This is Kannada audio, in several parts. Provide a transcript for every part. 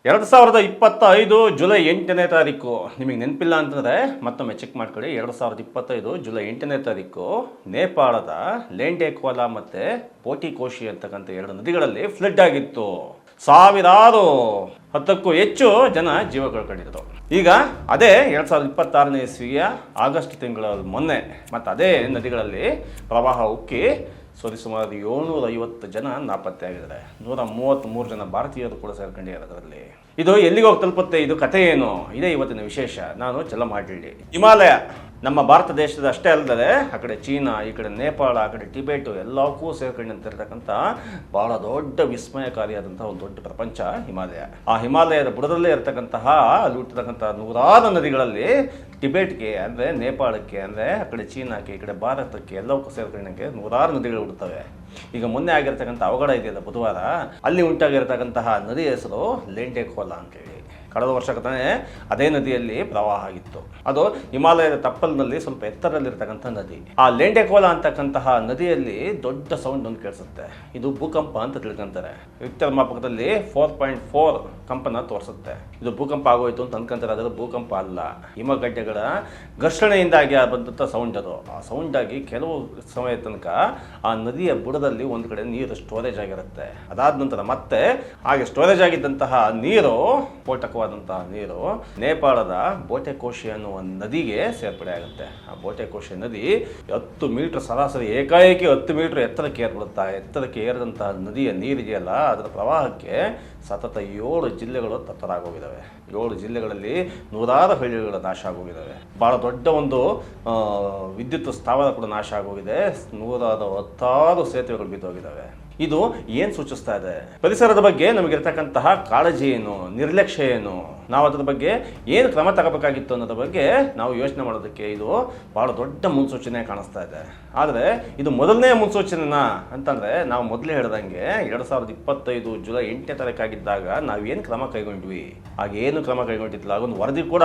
2025 ಜುಲೈ 8ನೇ ತಾರೀಕು ನಿಮಗೆ ನೆನಪಿಲ್ಲ ಅಂತಂದರೆ ಮತ್ತೊಮ್ಮೆ ಚೆಕ್ ಮಾಡ್ಕೊಳ್ಳಿ. 2025 ಜುಲೈ 8ನೇ ತಾರೀಕು ನೇಪಾಳದ ಲೇಂಡೇಕ್ವಾಲಾ ಮತ್ತು ಬೋಟಿಕೋಶಿ ಅಂತಕ್ಕಂಥ ಎರಡು ನದಿಗಳಲ್ಲಿ ಫ್ಲಡ್ ಆಗಿತ್ತು. ಸಾವಿರಾರು 10ಕ್ಕೂ ಹೆಚ್ಚು ಜನ ಜೀವ ಕಳ್ಕೊಂಡಿದ್ರು. ಈಗ ಅದೇ 2026ನೇ ಇಸ್ವಿಯ ಆಗಸ್ಟ್ ತಿಂಗಳ ಮೊನ್ನೆ ಮತ್ತು ಅದೇ ನದಿಗಳಲ್ಲಿ ಪ್ರವಾಹ ಉಕ್ಕಿ ಸುಮಾರು 750 ಜನ ನಾಪತ್ತೆಯಾಗಿದ್ದಾರೆ. 133 ಜನ ಭಾರತೀಯರು ಕೂಡ ಸೇರ್ಕೊಂಡಿದ್ದಾರೆ ಅದರಲ್ಲಿ. ಇದು ಎಲ್ಲಿಗೆ ಹೋಗಿ ತಲುಪುತ್ತೆ, ಇದು ಕಥೆ ಏನು, ಇದೇ ಇವತ್ತಿನ ವಿಶೇಷ. ನಾನು ಜಲಮಾಡಳ್ಳಿ. ಹಿಮಾಲಯ ನಮ್ಮ ಭಾರತ ದೇಶದ ಅಷ್ಟೇ ಅಲ್ಲದೆ ಆ ಕಡೆ ಚೀನಾ, ಈ ಕಡೆ ನೇಪಾಳ, ಆ ಕಡೆ ಟಿಬೇಟು ಎಲ್ಲಕ್ಕೂ ಸೇರ್ಕೊಂಡಂತಿರ್ತಕ್ಕಂಥ ಬಹಳ ದೊಡ್ಡ ವಿಸ್ಮಯಕಾರಿಯಾದಂತಹ ಒಂದು ದೊಡ್ಡ ಪ್ರಪಂಚ ಹಿಮಾಲಯ. ಆ ಹಿಮಾಲಯದ ಬುಡದಲ್ಲೇ ಇರತಕ್ಕಂತಹ ಅಲ್ಲಿ ಹುಟ್ಟತಕ್ಕಂಥ ನೂರಾರು ನದಿಗಳಲ್ಲಿ ಟಿಬೇಟ್ಗೆ ಅಂದರೆ ನೇಪಾಳಕ್ಕೆ ಅಂದರೆ ಆ ಕಡೆ ಚೀನಾಕ್ಕೆ, ಈ ಕಡೆ ಭಾರತಕ್ಕೆ ಎಲ್ಲವಕ್ಕೂ ಸೇರ್ಕೊಂಡಂಗೆ ನೂರಾರು ನದಿಗಳು ಹುಡ್ತವೆ. ಈಗ ಮೊನ್ನೆ ಆಗಿರ್ತಕ್ಕಂಥ ಅವಘಡ ಇದೆಯಲ್ಲ ಬುಧವಾರ, ಅಲ್ಲಿ ಉಂಟಾಗಿರ್ತಕ್ಕಂತಹ ನದಿ ಹೆಸರು ಲೇಂಡೇಕ್ವಾಲಾ ಅಂತೇಳಿ. ಕಳೆದ ವರ್ಷ ತಾನೇ ಅದೇ ನದಿಯಲ್ಲಿ ಪ್ರವಾಹ ಆಗಿತ್ತು. ಅದು ಹಿಮಾಲಯದ ತಪ್ಪಲಿನಲ್ಲಿ ಸ್ವಲ್ಪ ಎತ್ತರದಲ್ಲಿರ್ತಕ್ಕಂಥ ನದಿ. ಆ ಲೇಂಡೇಕ್ವಾಲಾ ಅಂತಕ್ಕಂತಹ ನದಿಯಲ್ಲಿ ದೊಡ್ಡ ಸೌಂಡ್ ಒಂದು ಕೇಳಿಸುತ್ತೆ. ಇದು ಭೂಕಂಪ ಅಂತ ತಿಳ್ಕೊಂತಾರೆ. ರಿಕ್ಟರ್ ಮಾಪಕದಲ್ಲಿ 4.4 ಕಂಪನ ತೋರಿಸುತ್ತೆ. ಇದು ಭೂಕಂಪ ಆಗೋಯ್ತು ಅಂತ ಅನ್ಕೊಂತಾರೆ. ಅದರ ಭೂಕಂಪ ಅಲ್ಲ, ಹಿಮಗಡ್ಡೆಗಳ ಘರ್ಷಣೆಯಿಂದಾಗಿ ಬಂದಂಥ ಸೌಂಡ್ ಅದು. ಆ ಸೌಂಡ್ ಆಗಿ ಕೆಲವು ಸಮಯ ತನಕ ಆ ನದಿಯ ಬುಡದಲ್ಲಿ ಒಂದು ಕಡೆ ನೀರು ಸ್ಟೋರೇಜ್ ಆಗಿರುತ್ತೆ. ಅದಾದ ನಂತರ ಮತ್ತೆ ಹಾಗೆ ಸ್ಟೋರೇಜ್ ಆಗಿದ್ದಂತಹ ನೀರು, ಸ್ಫೋಟಕವಾದಂತಹ ನೀರು ನೇಪಾಳದ ಬೋಟೆಕೋಶಿ ಅನ್ನುವ ನದಿಗೆ ಸೇರ್ಪಡೆ ಆಗುತ್ತೆ. ಆ ಬೋಟೆಕೋಶಿ ನದಿ 10 ಮೀಟರ್ ಸರಾಸರಿ ಏಕಾಏಕಿ 10 ಮೀಟರ್ ಎತ್ತರಕ್ಕೆ ಏರ್ಬಿಡುತ್ತಾ. ಎತ್ತರಕ್ಕೆ ಏರಿದಂತಹ ನದಿಯ ನೀರಿದೆಯಲ್ಲ, ಅದರ ಪ್ರವಾಹಕ್ಕೆ ಸತತ 7 ಜಿಲ್ಲೆಗಳು ತತ್ತರಾಗೋಗಿದ್ದಾವೆ. 7 ಜಿಲ್ಲೆಗಳಲ್ಲಿ ನೂರಾರು ಹಳ್ಳಿಗಳು ನಾಶ ಆಗೋಗಿದ್ದಾವೆ. ಬಹಳ ದೊಡ್ಡ ಒಂದು ವಿದ್ಯುತ್ ಸ್ಥಾವರ ಕೂಡ ನಾಶ ಆಗೋಗಿದೆ. 110 ಸೇತುವೆಗಳು ಬಿದ್ದೋಗಿದ್ದಾವೆ. ಇದು ಏನು ಸೂಚಿಸ್ತಾ ಇದೆ? ಪರಿಸರದ ಬಗ್ಗೆ ನಮಗಿರ್ತಕ್ಕಂತಹ ಕಾಳಜಿ ಏನು, ನಿರ್ಲಕ್ಷ್ಯ ಏನು, ನಾವು ಅದರ ಬಗ್ಗೆ ಏನು ಕ್ರಮ ತಗೋಬೇಕಾಗಿತ್ತು ಅನ್ನೋದ್ರ ಬಗ್ಗೆ ನಾವು ಯೋಚನೆ ಮಾಡೋದಕ್ಕೆ ಇದು ಭಾಳ ದೊಡ್ಡ ಮುನ್ಸೂಚನೆ ಕಾಣಿಸ್ತಾ ಇದೆ. ಆದರೆ ಇದು ಮೊದಲನೇ ಮುನ್ಸೂಚನೆನಾ ಅಂತಂದರೆ, ನಾವು ಮೊದಲೇ ಹೇಳ್ದಂಗೆ 2025 ಜುಲೈ 8ನೇ ತಾರೀಕಾಗಿದ್ದಾಗ ನಾವೇನು ಕ್ರಮ ಕೈಗೊಂಡ್ವಿ, ಹಾಗೇನು ಕ್ರಮ ಕೈಗೊಂಡಿದ್ದಿಲ್ಲ. ಆಗೊಂದು ವರದಿ ಕೂಡ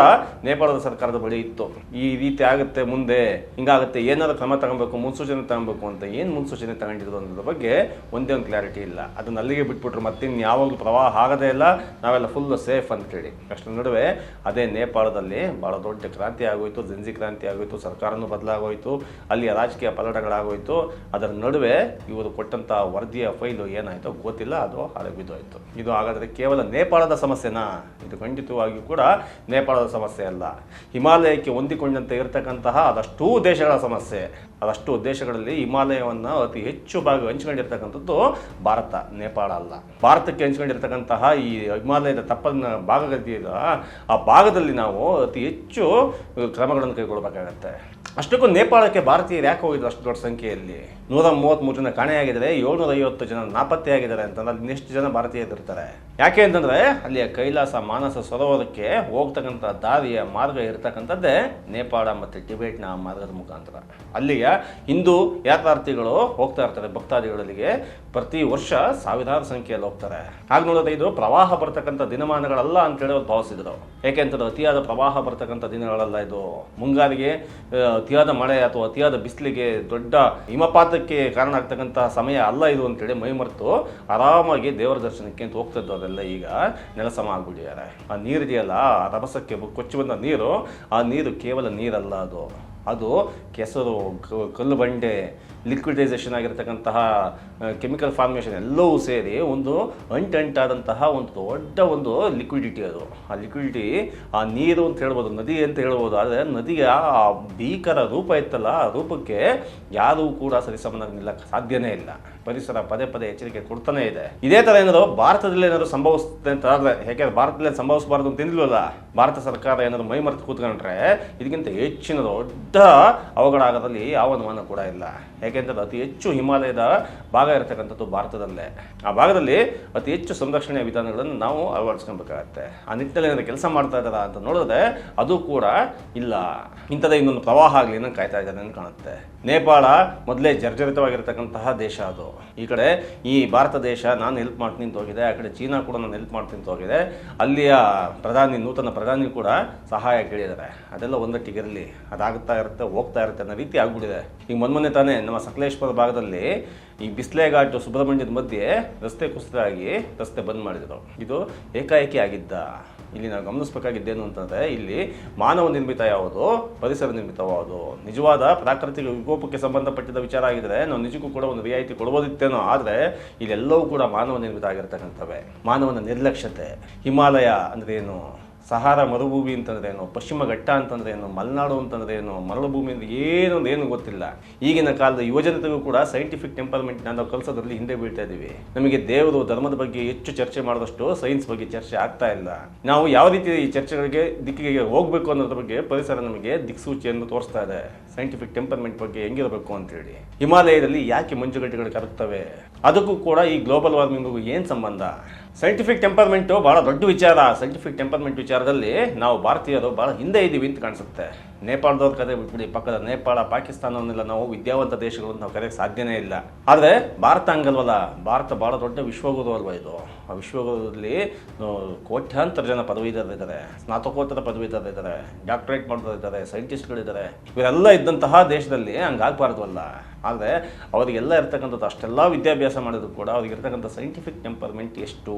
ನೇಪಾಳದ ಸರ್ಕಾರದ ಬಳಿ ಇತ್ತು. ಈ ರೀತಿ ಆಗುತ್ತೆ, ಮುಂದೆ ಹಿಂಗಾಗುತ್ತೆ, ಏನಾದರೂ ಕ್ರಮ ತಗೊಬೇಕು, ಮುನ್ಸೂಚನೆ ತಗೊಬೇಕು ಅಂತ. ಏನು ಮುನ್ಸೂಚನೆ ತಗೊಂಡಿದ್ರು ಅನ್ನೋದ್ರ ಬಗ್ಗೆ ಒಂದೇ ಒಂದು ಕ್ಲಾರಿಟಿ ಇಲ್ಲ. ಅದನ್ನ ಅಲ್ಲಿಗೆ ಬಿಟ್ಬಿಟ್ರು, ಮತ್ತಿನ್ನು ಯಾವಾಗಲೂ ಪ್ರವಾಹ ಆಗದೇ ಇಲ್ಲ, ನಾವೆಲ್ಲ ಫುಲ್ ಸೇಫ್ ಅಂತೇಳಿ. ಅಷ್ಟರ ನಡುವೆ ಅದೇ ನೇಪಾಳದಲ್ಲಿ ಭಾಳ ದೊಡ್ಡ ಕ್ರಾಂತಿ ಆಗೋಯ್ತು, ಜಂಜಿ ಕ್ರಾಂತಿ ಆಗೋಯ್ತು, ಸರ್ಕಾರನೂ ಬದಲಾಗೋಯ್ತು, ಅಲ್ಲಿಯ ರಾಜಕೀಯ ಪಲ್ಲಟಗಳಾಗೋಯ್ತು. ಅದರ ನಡುವೆ ಇವರು ಕೊಟ್ಟಂಥ ವರದಿಯ ಫೈಲು ಏನಾಯಿತೋ ಗೊತ್ತಿಲ್ಲ, ಅದು ಹಾಳಾಗಿ ಬಿದ್ದೋಯ್ತು. ಇದು ಹಾಗಾದರೆ ಕೇವಲ ನೇಪಾಳದ ಸಮಸ್ಯೆನಾ? ಇದು ಖಂಡಿತವಾಗಿಯೂ ಕೂಡ ನೇಪಾಳದ ಸಮಸ್ಯೆ ಅಲ್ಲ. ಹಿಮಾಲಯಕ್ಕೆ ಹೊಂದಿಕೊಂಡಂತೆ ಇರತಕ್ಕಂತಹ ಅದಷ್ಟೂ ದೇಶಗಳ ಸಮಸ್ಯೆ. ಅದಷ್ಟು ದೇಶಗಳಲ್ಲಿ ಹಿಮಾಲಯವನ್ನು ಅತಿ ಹೆಚ್ಚು ಭಾಗ ಹಂಚ್ಕೊಂಡಿರ್ತಕ್ಕಂಥದ್ದು ಭಾರತ, ನೇಪಾಳ ಅಲ್ಲ. ಭಾರತಕ್ಕೆ ಹಂಚ್ಕೊಂಡಿರ್ತಕ್ಕಂತಹ ಈ ಹಿಮಾಲಯದ ತಪ್ಪಲಿನ ಭಾಗಗಳಿದೆಯಲ್ಲ, ಆ ಭಾಗದಲ್ಲಿ ನಾವು ಅತಿ ಹೆಚ್ಚು ಕ್ರಮಗಳನ್ನು ಕೈಗೊಳ್ಳಬೇಕಾಗತ್ತೆ. ಅಷ್ಟಕ್ಕೂ ನೇಪಾಳಕ್ಕೆ ಭಾರತೀಯರು ಯಾಕೆ ಹೋಗಿದ್ರು ಅಷ್ಟು ದೊಡ್ಡ ಸಂಖ್ಯೆಯಲ್ಲಿ? 133 ಜನ ಕಾಣೆಯಾಗಿದ್ದಾರೆ, 750 ಜನ ನಾಪತ್ತೆಯಾಗಿದ್ದಾರೆ ಅಂತಂದ್ರೆ ಅಲ್ಲಿ ಎಷ್ಟು ಜನ ಭಾರತೀಯರು ಇರ್ತಾರೆ? ಯಾಕೆ ಅಂತಂದರೆ ಅಲ್ಲಿಯ ಕೈಲಾಸ ಮಾನಸ ಸರೋವರಕ್ಕೆ ಹೋಗ್ತಕ್ಕಂಥ ದಾರಿಯ ಮಾರ್ಗ ಇರ್ತಕ್ಕಂಥದ್ದೇ ನೇಪಾಳ ಮತ್ತು ಟಿಬೇಟ್ನ ಮಾರ್ಗದ ಮುಖಾಂತರ. ಅಲ್ಲಿಯ ಹಿಂದೂ ಯಾತ್ರಾರ್ಥಿಗಳು ಹೋಗ್ತಾ ಇರ್ತಾರೆ, ಭಕ್ತಾದಿಗಳಲ್ಲಿಗೆ ಪ್ರತಿ ವರ್ಷ ಸಾವಿರಾರು ಸಂಖ್ಯೆಯಲ್ಲಿ ಹೋಗ್ತಾರೆ. ಹಾಗೆ ನೋಡೋದು ಇದು ಪ್ರವಾಹ ಬರ್ತಕ್ಕಂಥ ದಿನಮಾನಗಳಲ್ಲ ಅಂತೇಳಿ ಅವ್ರು ಭಾವಿಸಿದ್ರು. ಯಾಕೆಂತಂದ್ರೆ ಅತಿಯಾದ ಪ್ರವಾಹ ಬರ್ತಕ್ಕಂಥ ದಿನಗಳಲ್ಲ ಇದು. ಮುಂಗಾರಿಗೆ ಅತಿಯಾದ ಮಳೆ ಅಥವಾ ಅತಿಯಾದ ಬಿಸಿಲಿಗೆ ದೊಡ್ಡ ಹಿಮಪಾತಕ್ಕೆ ಕಾರಣ ಆಗ್ತಕ್ಕಂತಹ ಸಮಯ ಅಲ್ಲ ಇದು ಅಂತೇಳಿ ಮೈಮರೆತು ಆರಾಮಾಗಿ ದೇವರ ದರ್ಶನಕ್ಕೆ ಅಂತ ಹೋಗ್ತಿದ್ದು ಅದೆಲ್ಲ ಈಗ ನೆಲಸಮ ಆಗ್ಬಿಟ್ಟಿದ್ದಾರೆ. ಆ ನೀರಿದೆಯಲ್ಲ, ಆ ರಭಸಕ್ಕೆ ಕೊಚ್ಚಿ ಬಂದ ನೀರು, ಆ ನೀರು ಕೇವಲ ನೀರಲ್ಲ, ಅದು ಕೆಸರು, ಕಲ್ಲು ಬಂಡೆ, ಲಿಕ್ವಿಡೈಸೇಷನ್ ಆಗಿರ್ತಕ್ಕಂತಹ ಕೆಮಿಕಲ್ ಫಾರ್ಮೇಷನ್ ಎಲ್ಲವೂ ಸೇರಿ ಒಂದು ಅಂಟಾದಂತಹ ಒಂದು ದೊಡ್ಡ ಒಂದು ಲಿಕ್ವಿಡಿಟಿ. ಅದು ಆ ಲಿಕ್ವಿಡಿಟಿ, ಆ ನೀರು ಅಂತ ಹೇಳ್ಬೋದು, ನದಿ ಅಂತ ಹೇಳ್ಬೋದು. ಆದರೆ ನದಿಯ ಆ ಭೀಕರ ರೂಪ ಇತ್ತಲ್ಲ, ಆ ರೂಪಕ್ಕೆ ಯಾರೂ ಕೂಡ ಸರಿಸಮನಾಗಿ ನಿಲ್ಲಕ್ಕೆ ಸಾಧ್ಯನೇ ಇಲ್ಲ. ಪರಿಸರ ಪದೇ ಪದೇ ಎಚ್ಚರಿಕೆ ಕೊಡ್ತಾನೆ ಇದೆ. ಇದೇ ಥರ ಏನಾದ್ರು ಭಾರತದಲ್ಲಿ ಏನಾದ್ರು ಸಂಭವಿಸುತ್ತೆ ಅಂತ ಆದರೆ, ಯಾಕೆಂದ್ರೆ ಭಾರತದಲ್ಲಿ ಸಂಭವಿಸಬಾರ್ದು ಅಂತ ತಿಂದಿಲ್ವಲ್ಲ, ಭಾರತ ಸರ್ಕಾರ ಏನಾದ್ರು ಮೈ ಮರೆತು ಕೂತ್ಕೊಂಡ್ರೆ ಇದಕ್ಕಿಂತ ಹೆಚ್ಚಿನ ದೊಡ್ಡ ಅವಘಡ ಆಗೋದ್ರಲ್ಲಿ ಯಾವ ಅನುಮಾನ ಕೂಡ ಇಲ್ಲ. ಯಾಕೆಂದರೆ ಅತಿ ಹೆಚ್ಚು ಹಿಮಾಲಯದ ಭಾಗ ಇರತಕ್ಕಂಥದ್ದು ಭಾರತದಲ್ಲೇ. ಆ ಭಾಗದಲ್ಲಿ ಅತಿ ಹೆಚ್ಚು ಸಂರಕ್ಷಣೆಯ ವಿಧಾನಗಳನ್ನು ನಾವು ಅಳವಡಿಸ್ಕೊಬೇಕಾಗತ್ತೆ. ಆ ನಿಟ್ಟಿನಲ್ಲಿ ಏನಾದ್ರು ಕೆಲಸ ಮಾಡ್ತಾ ಇದ್ದಾರಾ ಅಂತ ನೋಡಿದ್ರೆ ಅದು ಕೂಡ ಇಲ್ಲ. ಇಂಥದ್ದೇ ಇನ್ನೊಂದು ಪ್ರವಾಹ ಆಗಲಿ ಏನೋ ಕಾಯ್ತಾ ಇದ್ದಾರೆ ಅಂತ ಕಾಣುತ್ತೆ. ನೇಪಾಳ ಮೊದಲೇ ಜರ್ಜರಿತವಾಗಿರ್ತಕ್ಕಂತಹ ದೇಶ ಅದು. ಈ ಕಡೆ ಈ ಭಾರತ ದೇಶ ನಾನು ಹೆಲ್ಪ್ ಮಾಡ್ತೀನಿ ಅಂತ ಹೋಗಿದೆ, ಆ ಕಡೆ ಚೀನಾ ಕೂಡ ನಾನು ಹೆಲ್ಪ್ ಮಾಡ್ತೀನಿ ಅಂತ ಹೋಗಿದೆ. ಅಲ್ಲಿಯ ನೂತನ ಪ್ರಧಾನಿ ಕೂಡ ಸಹಾಯ ಕೇಳಿದ್ದಾರೆ. ಅದೆಲ್ಲ ಒಂದಟ್ಟಿಗಿರಲಿ, ಅದಾಗುತ್ತಾ ಇರುತ್ತೆ, ಹೋಗ್ತಾ ಇರುತ್ತೆ ಅನ್ನೋ ರೀತಿ ಆಗ್ಬಿಟ್ಟಿದೆ. ಈಗ ಮೊನ್ನೆ ತಾನೇ ನಮ್ಮ ಸಕಲೇಶ್ಪುರ ಭಾಗದಲ್ಲಿ ಈ ಬಿಸ್ಲೆ ಘಾಟು ಸುಬ್ರಹ್ಮಣ್ಯದ ಮಧ್ಯೆ ರಸ್ತೆ ಕುಸಿತಾಗಿ ರಸ್ತೆ ಬಂದ್ ಮಾಡಿದರು. ಇದು ಏಕಾಏಕಿ ಆಗಿದ್ದ. ಇಲ್ಲಿ ನಾವು ಗಮನಿಸಬೇಕಾಗಿದ್ದೇನು ಅಂತಂದರೆ, ಇಲ್ಲಿ ಮಾನವ ನಿರ್ಮಿತ ಯಾವುದು, ಪರಿಸರ ನಿರ್ಮಿತ ಯಾವುದು. ನಿಜವಾದ ಪ್ರಾಕೃತಿಕ ವಿಕೋಪಕ್ಕೆ ಸಂಬಂಧಪಟ್ಟಿದ್ದ ವಿಚಾರ ಆಗಿದ್ರೆ ನಾವು ನಿಜಕ್ಕೂ ಕೂಡ ಒಂದು ರಿಯಾಯಿತಿ ಕೊಡ್ಬೋದಿತ್ತೇನೋ. ಆದರೆ ಇಲ್ಲೆಲ್ಲವೂ ಕೂಡ ಮಾನವ ನಿರ್ಮಿತ ಆಗಿರ್ತಕ್ಕಂಥವೆ. ಮಾನವನ ನಿರ್ಲಕ್ಷ್ಯತೆ. ಹಿಮಾಲಯ ಅಂದರೆ ಏನು, ಸಹಾರಾ ಮರುಭೂಮಿ ಅಂತಂದ್ರೆ ಏನು, ಪಶ್ಚಿಮ ಘಟ್ಟ ಅಂತಂದ್ರೆ ಏನು, ಮಲೆನಾಡು ಅಂತಂದ್ರೆ ಏನು, ಮರಳುಭೂಮಿ ಅಂದ್ರೆ ಏನು ಗೊತ್ತಿಲ್ಲ. ಈಗಿನ ಕಾಲದ ಯುವಜನತೆಗೂ ಕೂಡ ಸೈಂಟಿಫಿಕ್ ಟೆಂಪರ್ಮೆಂಟ್ ನಾವು ಕಲಿಸೋದ್ರಲ್ಲಿ ಹಿಂದೆ ಬೀಳ್ತಾ ಇದ್ದೀವಿ. ನಮಗೆ ದೇವರು ಧರ್ಮದ ಬಗ್ಗೆ ಹೆಚ್ಚು ಚರ್ಚೆ ಮಾಡಿದಷ್ಟು ಸೈನ್ಸ್ ಬಗ್ಗೆ ಚರ್ಚೆ ಆಗ್ತಾ ಇಲ್ಲ. ನಾವು ಯಾವ ರೀತಿ ಈ ಚರ್ಚೆಗಳಿಗೆ ದಿಕ್ಕಿಗೆ ಹೋಗ್ಬೇಕು ಅನ್ನೋದ್ರ ಬಗ್ಗೆ ಪರಿಸರ ನಮಗೆ ದಿಕ್ಸೂಚಿಯನ್ನು ತೋರಿಸ್ತಾ ಇದೆ. ಸೈಂಟಿಫಿಕ್ ಟೆಂಪರ್ಮೆಂಟ್ ಬಗ್ಗೆ ಹೆಂಗಿರಬೇಕು ಅಂತೇಳಿ. ಹಿಮಾಲಯದಲ್ಲಿ ಯಾಕೆ ಮಂಜುಗಡ್ಡೆಗಳು ಕರಗ್ತವೆ, ಅದಕ್ಕೂ ಕೂಡ ಈ ಗ್ಲೋಬಲ್ ವಾರ್ಮಿಂಗಿಗೂ ಏನು ಸಂಬಂಧ? ಸೈಂಟಿಫಿಕ್ ಟೆಂಪರ್ಮೆಂಟು ಭಾಳ ದೊಡ್ಡ ವಿಚಾರ. ಸೈಂಟಿಫಿಕ್ ಟೆಂಪರ್ಮೆಂಟ್ ವಿಚಾರದಲ್ಲಿ ನಾವು ಭಾರತೀಯರು ಭಾಳ ಹಿಂದೆ ಇದ್ದೀವಿ ಅಂತ ಕಾಣಿಸುತ್ತೆ. ನೇಪಾಳದವ್ರ ಕತೆ ಬಿಟ್ಬಿಡಿ, ಪಕ್ಕದ ನೇಪಾಳ, ಪಾಕಿಸ್ತಾನವನ್ನೆಲ್ಲ ನಾವು ವಿದ್ಯಾವಂತ ದೇಶಗಳು ಅಂತ ನಾವು ಕರೆಯೋಕ್ಕೆ ಸಾಧ್ಯನೇ ಇಲ್ಲ. ಆದರೆ ಭಾರತ ಹಂಗಲ್ವಲ್ಲ. ಭಾರತ ಭಾಳ ದೊಡ್ಡ ವಿಶ್ವಗುರು ಅಲ್ವ ಇದು. ಆ ವಿಶ್ವಗುರುದಲ್ಲಿ ಕೋಟ್ಯಾಂತರ ಜನ ಪದವೀಧರರಿದ್ದಾರೆ, ಸ್ನಾತಕೋತ್ತರ ಪದವೀಧರರಿದ್ದಾರೆ, ಡಾಕ್ಟರೇಟ್ ಮಾಡೋರಿದ್ದಾರೆ, ಸೈಂಟಿಸ್ಟ್ಗಳಿದ್ದಾರೆ. ಇವರೆಲ್ಲ ಇದ್ದಂತಹ ದೇಶದಲ್ಲಿ ಹಂಗಾಗಬಾರ್ದವಲ್ಲ. ಆದರೆ ಅವರಿಗೆಲ್ಲ ಇರ್ತಕ್ಕಂಥದ್ದು ಅಷ್ಟೆಲ್ಲ ವಿದ್ಯಾಭ್ಯಾಸ ಮಾಡಿದ್ರು ಕೂಡ ಅವ್ರಿಗೆ ಇರ್ತಕ್ಕಂಥ ಸೈಂಟಿಫಿಕ್ ಟೆಂಪರ್ಮೆಂಟ್ ಎಷ್ಟು,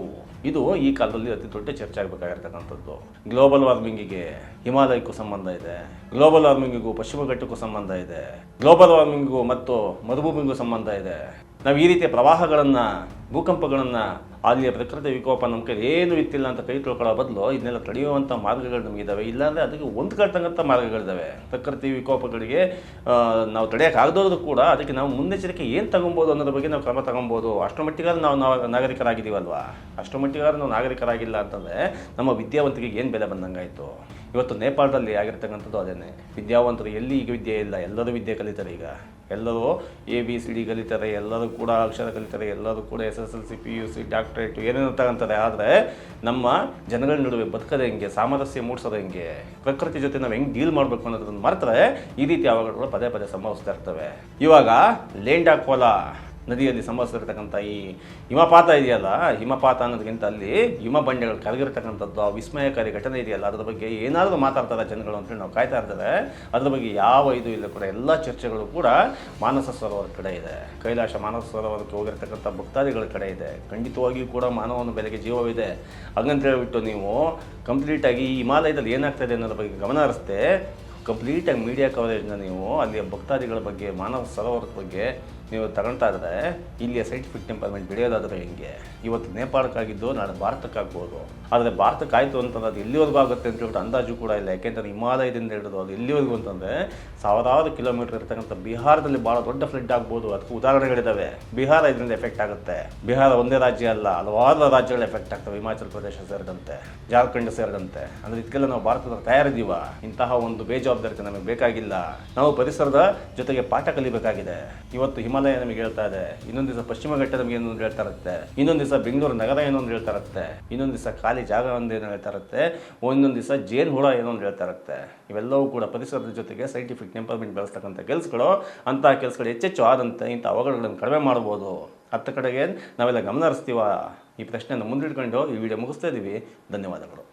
ಇದು ಈ ಕಾಲದಲ್ಲಿ ಅತಿ ದೊಡ್ಡ ಚರ್ಚೆ ಆಗಬೇಕಾಗಿರ್ತಕ್ಕಂಥದ್ದು. ಗ್ಲೋಬಲ್ ವಾರ್ಮಿಂಗಿಗೆ ಹಿಮಾಲಯಕ್ಕೂ ಸಂಬಂಧ ಇದೆ, ಗ್ಲೋಬಲ್ ವಾರ್ಮಿಂಗಿಗೂ ಪಶ್ಚಿಮ ಘಟ್ಟಕ್ಕೂ ಸಂಬಂಧ ಇದೆ, ಗ್ಲೋಬಲ್ ವಾರ್ಮಿಂಗಿಗೂ ಮತ್ತು ಮರುಭೂಮಿಗೂ ಸಂಬಂಧ ಇದೆ. ನಾವು ಈ ರೀತಿಯ ಪ್ರವಾಹಗಳನ್ನು, ಭೂಕಂಪಗಳನ್ನು, ಅಲ್ಲಿಯ ಪ್ರಕೃತಿ ವಿಕೋಪ ನಮ್ಮ ಕೈ ಏನು ಇತ್ತಿಲ್ಲ ಅಂತ ಕೈ ತೊಳ್ಕೊಳ್ಳೋ ಬದಲು ಇದನ್ನೆಲ್ಲ ತಡೆಯುವಂಥ ಮಾರ್ಗಗಳು ನಮಗಿದ್ದಾವೆ. ಇಲ್ಲಾಂದರೆ ಅದಕ್ಕೆ ಹೊಂದ್ಕೊಳ್ತಕ್ಕಂಥ ಮಾರ್ಗಗಳಿದ್ದಾವೆ. ಪ್ರಕೃತಿ ವಿಕೋಪಗಳಿಗೆ ನಾವು ತಡೆಯೋಕ್ಕಾಗದೋದ್ರು ಕೂಡ ಅದಕ್ಕೆ ನಾವು ಮುನ್ನೆಚ್ಚರಿಕೆ ಏನು ತಗೊಬೋದು ಅನ್ನೋದ್ರ ಬಗ್ಗೆ ನಾವು ಕ್ರಮ ತಗೊಬೋದು. ಅಷ್ಟರ ಮಟ್ಟಿಗಾದ್ರೆ ನಾವು ನಾಗರಿಕರಾಗಿದ್ದೀವಲ್ವಾ. ಅಷ್ಟರ ಮಟ್ಟಿಗಾದ್ರೆ ನಾವು ನಾಗರಿಕರಾಗಿಲ್ಲ ಅಂತಂದರೆ ನಮ್ಮ ವಿದ್ಯಾವಂತಿಕೆಗೆ ಏನು ಬೆಲೆ ಬಂದಂಗಾಯಿತು. ಇವತ್ತು ನೇಪಾಳದಲ್ಲಿ ಆಗಿರ್ತಕ್ಕಂಥದ್ದು ಅದೇನೆ. ವಿದ್ಯಾವಂತರು ಎಲ್ಲಿ ಈಗ ವಿದ್ಯೆ ಇಲ್ಲ, ಎಲ್ಲರೂ ವಿದ್ಯೆ ಕಲಿತಾರೆ. ಈಗ ಎಲ್ಲರೂ ABCD ಕಲಿತಾರೆ, ಎಲ್ಲರೂ ಕೂಡ ಅಕ್ಷರ ಕಲಿತಾರೆ, ಎಲ್ಲರೂ ಕೂಡ SSLC PUC ಡಾಕ್ಟ್ರೇಟ್ ಏನೇನು ತಗೊಂತಾರೆ. ಆದರೆ ನಮ್ಮ ಜನಗಳ ನಡುವೆ ಬದುಕೋದು ಹೆಂಗೆ, ಸಾಮರಸ್ಯ ಮೂಡಿಸೋದು ಹೆಂಗೆ, ಪ್ರಕೃತಿ ಜೊತೆ ನಾವು ಹೆಂಗೆ ಡೀಲ್ ಮಾಡಬೇಕು ಅನ್ನೋದನ್ನು ಮರೆತರೆ ಈ ರೀತಿ ಅವಘಡಗಳು ಪದೇ ಪದೇ ಸಂಭವಿಸ್ತಾ ಇರ್ತವೆ. ಇವಾಗ ಲೇಂಡಾಕೋಲಾ ನದಿಯಲ್ಲಿ ಸಂಭವಿಸಿರ್ತಕ್ಕಂಥ ಈ ಹಿಮಪಾತ ಇದೆಯಲ್ಲ, ಹಿಮಪಾತ ಅನ್ನೋದಕ್ಕಿಂತ ಅಲ್ಲಿ ಹಿಮ ಬಂಡೆಗಳು ಕರಗಿರ್ತಕ್ಕಂಥದ್ದು, ಆ ವಿಸ್ಮಯಕಾರಿ ಘಟನೆ ಇದೆಯಲ್ಲ, ಅದ್ರ ಬಗ್ಗೆ ಏನಾದರೂ ಮಾತಾಡ್ತಾರೆ ಜನಗಳು ಅಂತೇಳಿ ನಾವು ಕಾಯ್ತಾ ಇರ್ತಾರೆ. ಅದ್ರ ಬಗ್ಗೆ ಯಾವ ಇದು ಇಲ್ಲ ಕೂಡ. ಎಲ್ಲ ಚರ್ಚೆಗಳು ಕೂಡ ಮಾನಸ ಸರೋವರ ಕಡೆ ಇದೆ. ಕೈಲಾಸ ಮಾನಸ ಸರೋವರಕ್ಕೆ ಹೋಗಿರ್ತಕ್ಕಂಥ ಭಕ್ತಾದಿಗಳ ಕಡೆ ಇದೆ. ಖಂಡಿತವಾಗಿಯೂ ಕೂಡ ಮಾನವನ ಬೆಲೆಗೆ ಜೀವವಿದೆ. ಹಾಗಂತ ಹೇಳ್ಬಿಟ್ಟು ನೀವು ಕಂಪ್ಲೀಟಾಗಿ ಈ ಹಿಮಾಲಯದಲ್ಲಿ ಏನಾಗ್ತಾಯಿದೆ ಅನ್ನೋದ್ರ ಬಗ್ಗೆ ಗಮನ ಹರಿಸ್ತೆ ಕಂಪ್ಲೀಟಾಗಿ ಮೀಡಿಯಾ ಕವರೇಜ್ನ ನೀವು ಅಲ್ಲಿಯ ಭಕ್ತಾದಿಗಳ ಬಗ್ಗೆ, ಮಾನವ ಸರೋವರದ ಬಗ್ಗೆ ನೀವು ತಗೊಳ್ತಾ ಇದ್ದರೆ ಇಲ್ಲಿಯ ಸೈಂಟಿಫಿಕ್ ಟೆಂಪರ್ಮೆಂಟ್ ಬೆಳೆಯೋದಾದರೆ ಹೆಂಗೆ? ಇವತ್ತು ನೇಪಾಳಕ್ಕಾಗಿದ್ದು ನಾಳೆ ಭಾರತಕ್ಕಾಗ್ಬೋದು. ಆದರೆ ಭಾರತಕ್ಕಾಯಿತು ಅಂತಂದ್ರೆ ಅದು ಎಲ್ಲಿವರೆಗೂ ಆಗುತ್ತೆ ಅಂತ ಹೇಳ್ಬಿಟ್ಟು ಅಂದಾಜು ಕೂಡ ಇಲ್ಲ. ಯಾಕೆಂದರೆ ಹಿಮಾಲಯದಿಂದ ಹಿಡಿದು ಅದು ಎಲ್ಲಿವರೆಗೂ ಅಂತಂದರೆ ಸಾವಿರಾರು ಕಿಲೋಮೀಟರ್ ಇರ್ತಕ್ಕಂಥ ಬಿಹಾರದಲ್ಲಿ ಭಾಳ ದೊಡ್ಡ ಫ್ಲಡ್ ಆಗ್ಬೋದು. ಅದಕ್ಕೆ ಉದಾಹರಣೆಗಳಿದ್ದಾವೆ. ಬಿಹಾರ ಇದರಿಂದ ಎಫೆಕ್ಟ್ ಆಗುತ್ತೆ. ಬಿಹಾರ ಒಂದೇ ರಾಜ್ಯ ಅಲ್ಲ, ಹಲವಾರು ರಾಜ್ಯಗಳು ಎಫೆಕ್ಟ್ ಆಗ್ತವೆ. ಹಿಮಾಚಲ ಪ್ರದೇಶ ಸೇರಿದಂತೆ, ಜಾರ್ಖಂಡ್ ಸೇರಿದಂತೆ. ಅಂದರೆ ಇದಕ್ಕೆಲ್ಲ ನಾವು ಭಾರತದ ತಯಾರಿದ್ದೀವ. ಇಂತಹ ಒಂದು ಬೇಜವಾಬ್ದಾರಿಕೆ ನಮಗೆ ಬೇಕಾಗಿಲ್ಲ. ನಾವು ಪರಿಸರದ ಜೊತೆಗೆ ಪಾಠ ಕಲಿಬೇಕಾಗಿದೆ. ಇವತ್ತು ಹಿಮಾಲಯ ನಮಗೆ ಹೇಳ್ತಾ ಇದೆ, ಇನ್ನೊಂದು ದಿವಸ ಪಶ್ಚಿಮ ಘಟ್ಟ ನಮಗೆ ಏನೊಂದು ಹೇಳ್ತಾ ಇರುತ್ತೆ, ಇನ್ನೊಂದು ದಿವಸ ಬೆಂಗಳೂರು ನಗರ ಏನೊಂದು ಹೇಳ್ತಾ ಇರುತ್ತೆ, ಇನ್ನೊಂದು ದಿವಸ ಖಾಲಿ ಜಾಗ ಒಂದೇನೋ ಹೇಳ್ತಾ ಇರುತ್ತೆ, ಒಂದೊಂದು ದಿವಸ ಜೇನು ಹುಳ ಏನೊಂದು ಹೇಳ್ತಾ ಇರುತ್ತೆ. ಇವೆಲ್ಲವೂ ಕೂಡ ಪರಿಸರದ ಜೊತೆಗೆ ಸೈಂಟಿಫಿಕ್ ಟೆಂಪರ್ಮೆಂಟ್ ಬೆಳೆಸ್ತಕ್ಕಂಥ ಕೆಲಸಗಳು. ಅಂತಹ ಕೆಲಸಗಳು ಹೆಚ್ಚೆಚ್ಚು ಆದಂತೆ ಇಂಥ ಅವಘಡಗಳನ್ನು ಕಡಿಮೆ ಮಾಡ್ಬೋದು. ಹತ್ತ ಕಡೆಗೆ ನಾವೆಲ್ಲ ಗಮನ ಹರಿಸ್ತೀವ? ಈ ಪ್ರಶ್ನೆಯನ್ನು ಮುಂದಿಟ್ಕೊಂಡು ಈ ವಿಡಿಯೋ ಮುಗಿಸ್ತಾ ಇದ್ದೀವಿ. ಧನ್ಯವಾದಗಳು.